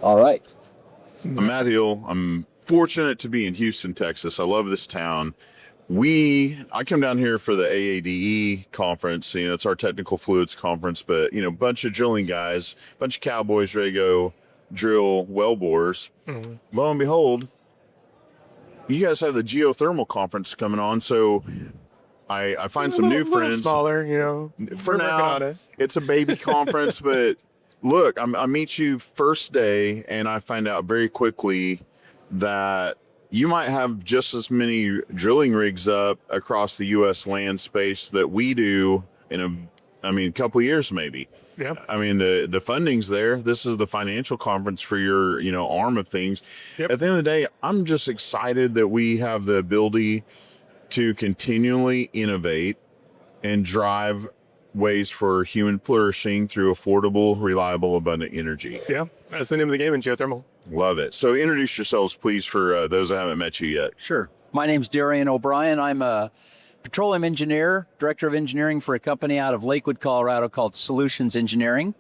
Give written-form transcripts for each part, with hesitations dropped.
All right. I'm Matt Hill. I'm fortunate to be in Houston, Texas. I love this town. I come down here for the AADE conference. It's our technical fluids conference, but bunch of drilling guys, bunch of cowboys ready to go drill well bores. Lo and behold, you guys have the geothermal conference coming on. So I find some new friends. Smaller, For we're now, working on it. it's a baby conference, but look, I meet you first day, and I find out very quickly that you might have just as many drilling rigs up across the U.S. land space that we do in a couple of years maybe. Yeah. I mean, the funding's there. This is the financial conference for your, arm of things. Yep. At the end of the day, I'm just excited that we have the ability to continually innovate and drive ways for human flourishing through affordable, reliable, abundant energy. Yeah, that's the name of the game in geothermal. Love it. So introduce yourselves, please, for those that haven't met you yet. Sure. My name's Darien O'Brien. I'm a petroleum engineer, director of engineering for a company out of Lakewood, Colorado called Solutions Engineering.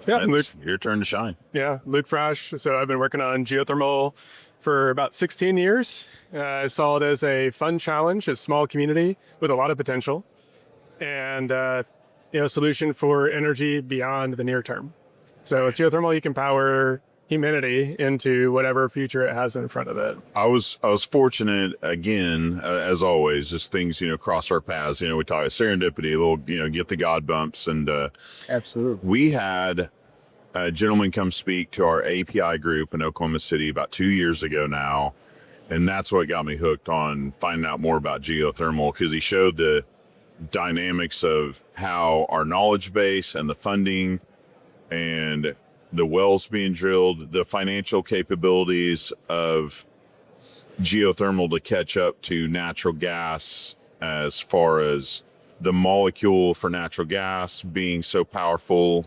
Yeah, That's Luke. your turn to shine. Yeah, Luke Frash. So I've been working on geothermal for about 16 years. I saw it as a fun challenge, a small community with a lot of potential, and a solution for energy beyond the near term. So with geothermal, you can power humanity into whatever future it has in front of it. I was fortunate again, as always, just things, cross our paths. We talk serendipity, a little, get the God bumps. And Absolutely. we had a gentleman come speak to our API group in Oklahoma City about 2 years ago now. And that's what got me hooked on finding out more about geothermal, because he showed the dynamics of how our knowledge base and the funding and the wells being drilled, the financial capabilities of geothermal to catch up to natural gas, as far as the molecule for natural gas being so powerful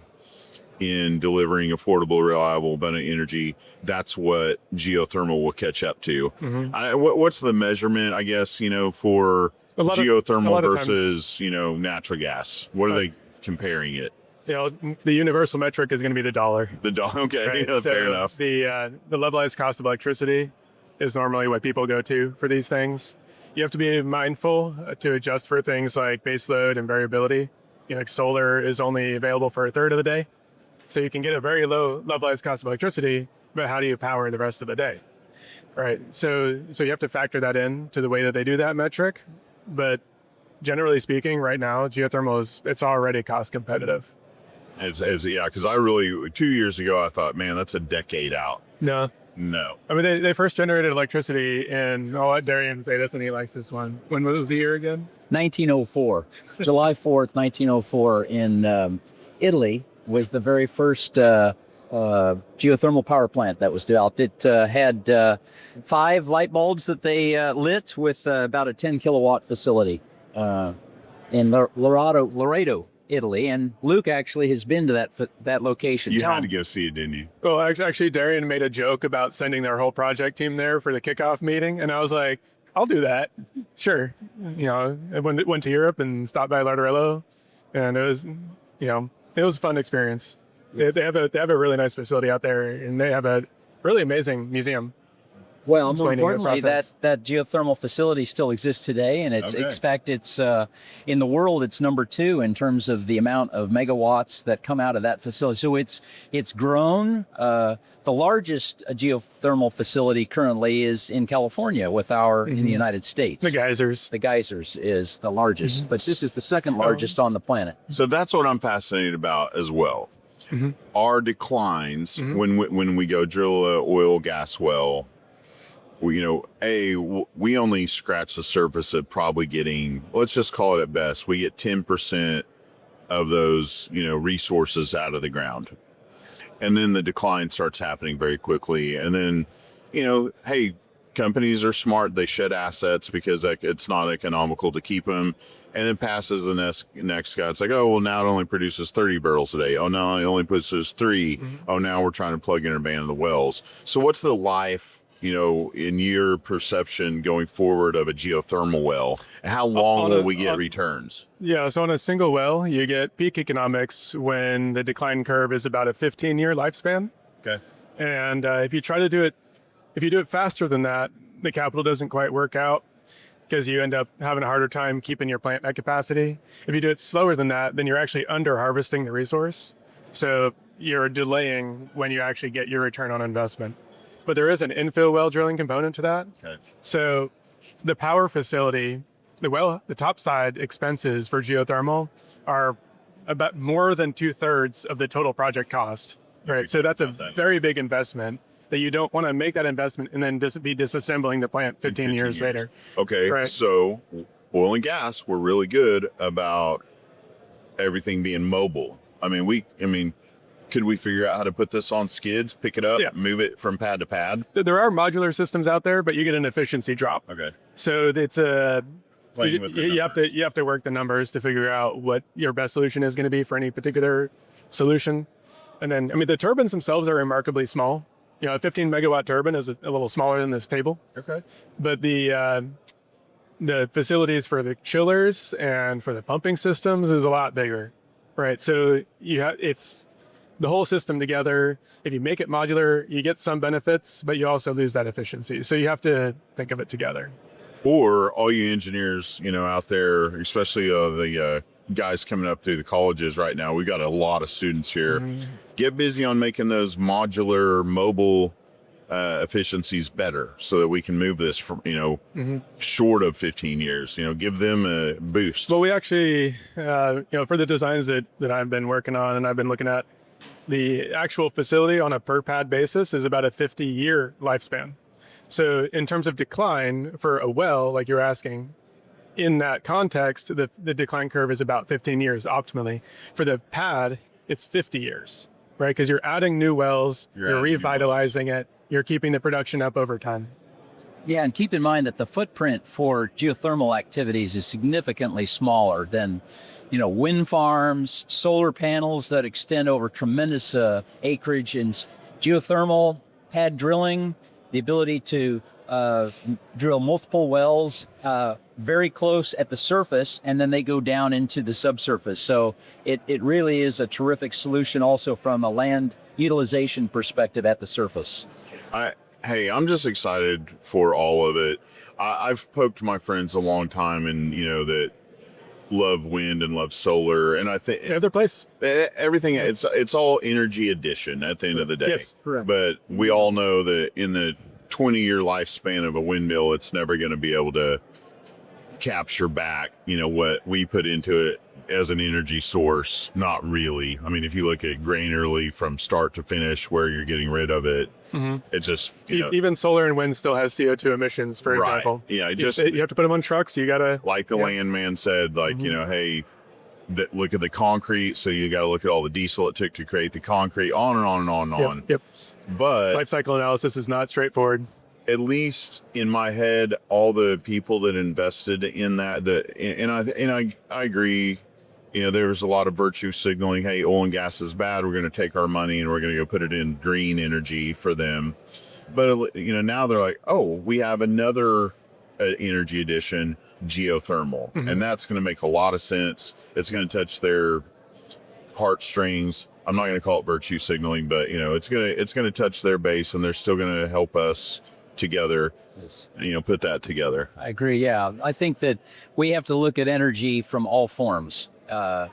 in delivering affordable, reliable, abundant energy. That's what geothermal will catch up to. What's the measurement, I guess, for geothermal versus, natural gas? What are they comparing it? The universal metric is going to be the dollar. The dollar, okay, Right? yeah, So fair enough. The levelized cost of electricity is normally what people go to for these things. You have to be mindful to adjust for things like base load and variability. Like solar is only available for a third of the day. So you can get a very low levelized cost of electricity, but how do you power the rest of the day? Right. So you have to factor that in to the way that they do that metric. But generally speaking, right now, geothermal it's already cost competitive. Because I really, 2 years ago, I thought, man, that's a decade out. No. I mean, they first generated electricity in, I'll let Darien say this when he likes this one. When was the year again? 1904. July 4th, 1904 in Italy was the very first geothermal power plant that was developed. It had 5 light bulbs that they lit with about a 10 kilowatt facility in Laredo, Italy. And Luke actually has been to that location. You had to go see it, didn't you? Well, actually, Darien made a joke about sending their whole project team there for the kickoff meeting. And I was like, I'll do that. Sure. I went to Europe and stopped by Laredo, and it was a fun experience. Yes. They have a really nice facility out there, and they have a really amazing museum. Well, more importantly, that geothermal facility still exists today, and it's in fact it's in the world it's number 2 in terms of the amount of megawatts that come out of that facility. So it's grown. The largest geothermal facility currently is in California with in the United States. The geysers. The geysers is the largest, but this is the second largest on the planet. So that's what I'm fascinated about as well. Our declines when we go drill a oil gas well. We only scratch the surface of probably getting, let's just call it at best, we get 10% of those, resources out of the ground. And then the decline starts happening very quickly. And then, hey, companies are smart. They shed assets because it's not economical to keep them. And then passes the next guy. It's like, oh, well, now it only produces 30 barrels a day. Oh, no, it only produces 3. Oh, now we're trying to plug in and abandon the wells. So what's the life, in your perception going forward of a geothermal well? And how long will we get returns? Yeah, so on a single well, you get peak economics when the decline curve is about a 15-year lifespan. Okay. And if you try to do it, if you do it faster than that, the capital doesn't quite work out because you end up having a harder time keeping your plant at capacity. If you do it slower than that, then you're actually under harvesting the resource. So you're delaying when you actually get your return on investment. But there is an infill well drilling component to that. Okay. So the power facility, the topside expenses for geothermal are about more than 2/3 of the total project cost. Right. So that's a very big investment that you don't want to make that investment and then be disassembling the plant 15 years later. Okay. Right. So oil and gas, we're really good about everything being mobile. I mean, could we figure out how to put this on skids, pick it up, move it from pad to pad? There are modular systems out there, but you get an efficiency drop. Okay. So it's Playing with the you have to work the numbers to figure out what your best solution is going to be for any particular solution. And then, I mean, the turbines themselves are remarkably small. You know, a 15 megawatt turbine is a little smaller than this table. Okay. But the facilities for the chillers and for the pumping systems is a lot bigger, right? So it's the whole system together. If you make it modular, you get some benefits, but you also lose that efficiency. So you have to think of it together. Or all you engineers, out there, especially the guys coming up through the colleges right now, we got a lot of students here. Get busy on making those modular mobile efficiencies better so that we can move this from, short of 15 years, give them a boost. Well, we actually, for the designs that I've been working on and I've been looking at, the actual facility on a per pad basis is about a 50-year lifespan. So in terms of decline for a well, like you're asking, in that context, the decline curve is about 15 years optimally. For the pad, it's 50 years, right? Because you're adding new wells, you're revitalizing it, you're keeping the production up over time. Yeah, and keep in mind that the footprint for geothermal activities is significantly smaller than, wind farms, solar panels that extend over tremendous acreage, and geothermal pad drilling, the ability to drill multiple wells very close at the surface, and then they go down into the subsurface. So it really is a terrific solution also from a land utilization perspective at the surface. Hey, I'm just excited for all of it. I've poked my friends a long time, and that love wind and love solar, and I think They have their place. everything. It's all energy addition at the end of the day. Yes, correct. But we all know that in the 20-year lifespan of a windmill, it's never going to be able to capture back, what we put into it as an energy source. Not really. I mean, if you look at granularly from start to finish, where you're getting rid of it, it just even solar and wind still has CO2 emissions, for example. Yeah, you have to put them on trucks. You gotta, like the landman said, hey, look at the concrete. So you got to look at all the diesel it took to create the concrete. On and on and on and on. Yep. But life cycle analysis is not straightforward. At least in my head, all the people that invested in that, I agree. There was a lot of virtue signaling. Hey, oil and gas is bad. We're going to take our money and we're going to go put it in green energy for them. But now they're like, oh, we have another energy addition, geothermal, and that's going to make a lot of sense. It's going to touch their heartstrings. I'm not going to call it virtue signaling, but it's going to touch their base, and they're still going to help us together, put that together. I agree. Yeah. I think that we have to look at energy from all forms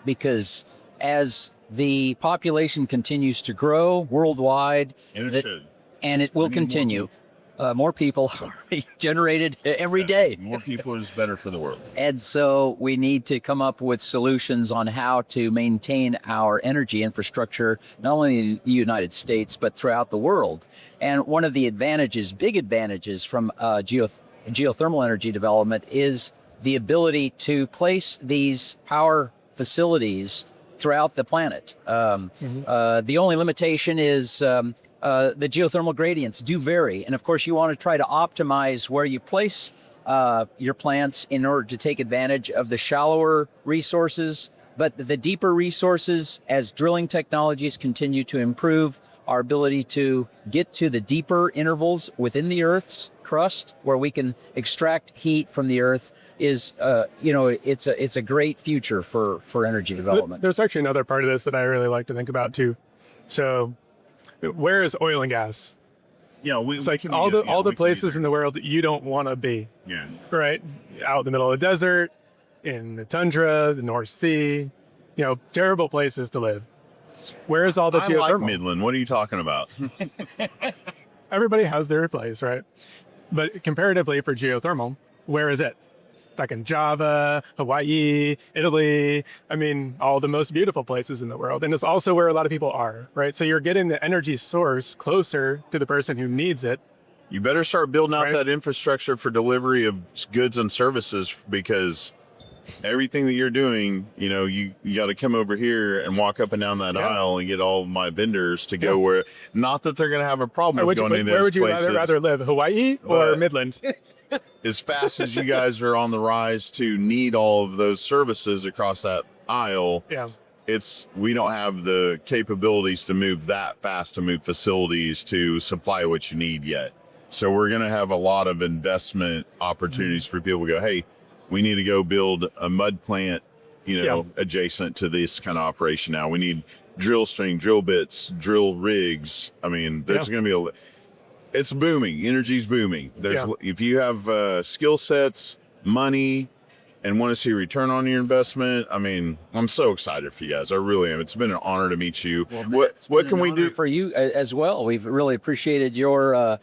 because as the population continues to grow worldwide, and it will continue, more people are being generated every day. More people is better for the world. And so we need to come up with solutions on how to maintain our energy infrastructure, not only in the United States, but throughout the world. And one of the big advantages from geothermal energy development is the ability to place these power facilities throughout the planet. The only limitation is the geothermal gradients do vary. And of course, you want to try to optimize where you place your plants in order to take advantage of the shallower resources. But the deeper resources, as drilling technologies continue to improve, our ability to get to the deeper intervals within the Earth's crust, where we can extract heat from the Earth, is, it's a great future for energy development. There's actually another part of this that I really like to think about too. So Where is oil and gas? Yeah, It's like all the places in the world that you don't want to be, Yeah. right? Out in the middle of the desert, in the tundra, the North Sea, terrible places to live. Where is all the I geothermal? like Midland. What are you talking about? Everybody has their place, right? But comparatively for geothermal, where is it? Like in Java, Hawaii, Italy, all the most beautiful places in the world. And it's also where a lot of people are, right? So you're getting the energy source closer to the person who needs it. You better start building out Right. that infrastructure for delivery of goods and services, because everything that you're doing, you got to come over here and walk up and down that Yeah. aisle and get all of my vendors to go where, not that they're going to have a problem Or with going into where those would you places. rather live, Hawaii or But- Midland? As fast as you guys are on the rise to need all of those services across that aisle, Yeah. we don't have the capabilities to move that fast, to move facilities to supply what you need yet. So we're going to have a lot of investment opportunities for people to go, hey, we need to go build a mud plant, adjacent to this kind of operation. Now we need drill string, drill bits, drill rigs. There's going to be it's booming. Energy's booming. If you have skill sets, money, and want to see a return on your investment, I'm so excited for you guys. I really am. It's been an honor to meet you. What can we do for you as well? We've really appreciated your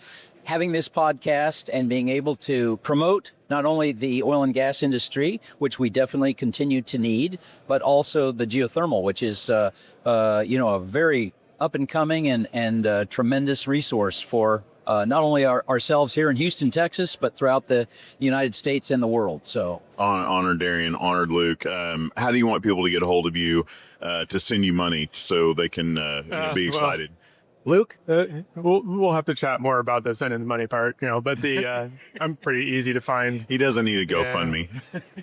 having this podcast and being able to promote not only the oil and gas industry, which we definitely continue to need, but also the geothermal, which is a very up and coming and tremendous resource for not only ourselves here in Houston, Texas, but throughout the United States and the world. So honored Darien, honored Luke. How do you want people to get a hold of you to send you money so they can be excited? Luke? We'll have to chat more about the sending the money part, but I'm pretty easy to find. He doesn't need a GoFundMe.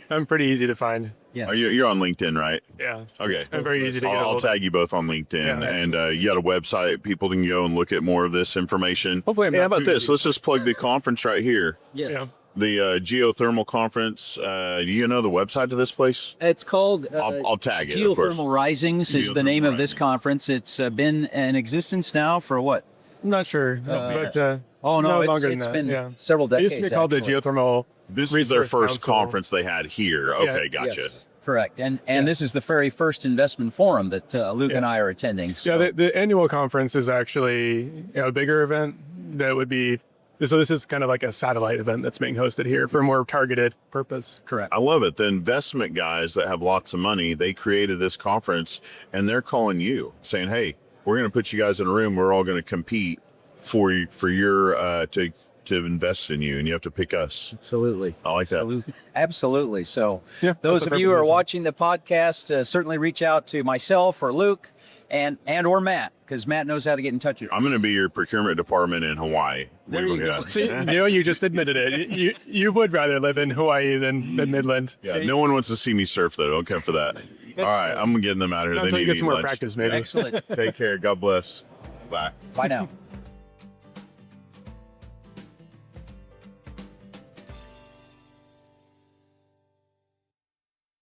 I'm pretty easy to find. Yeah. You're on LinkedIn, right? Yeah. Okay. I'm very easy to get a I'll hold of. tag you both on LinkedIn, Yeah. and you got a website. People can go and look at more of this information. Hopefully I'm Hey, how not about too this? easy. Let's just plug the conference right here. Yes. Yeah. The Geothermal Conference. Do you know the website of this place? It's called I'll tag it, of course. Geothermal Risings is the Geothermal name of this Rising. conference. It's been in existence now for what? I'm not sure, but Oh, no, longer than it's that. been Yeah. several It decades. used to be called actually. the Geothermal. This is their Resource first Council. conference they had here. Okay, gotcha. Yes, correct. And this is the very first investment forum that Luke and I are attending. So. Yeah, the annual conference is actually a bigger event that would be. So this is kind of like a satellite event that's being hosted here for a more targeted purpose. Correct. I love it. The investment guys that have lots of money, they created this conference, and they're calling you saying, hey, we're going to put you guys in a room. We're all going to compete for your to invest in you, and you have to pick us. Absolutely. I like that. Absolutely. So Yeah, those that's of the you who purpose are of this. watching the podcast, certainly reach out to myself or Luke and or Matt, because Matt knows how to get in touch with you. I'm going to be your procurement department in Hawaii. There you go. See, you just admitted it. You would rather live in Hawaii than Midland. Yeah, no one wants to see me surf, though. Don't come for that. All right, I'm getting them out of here. Not They until need you to get eat some more lunch. practice, maybe. Excellent. Take care. God bless. Bye. Bye now.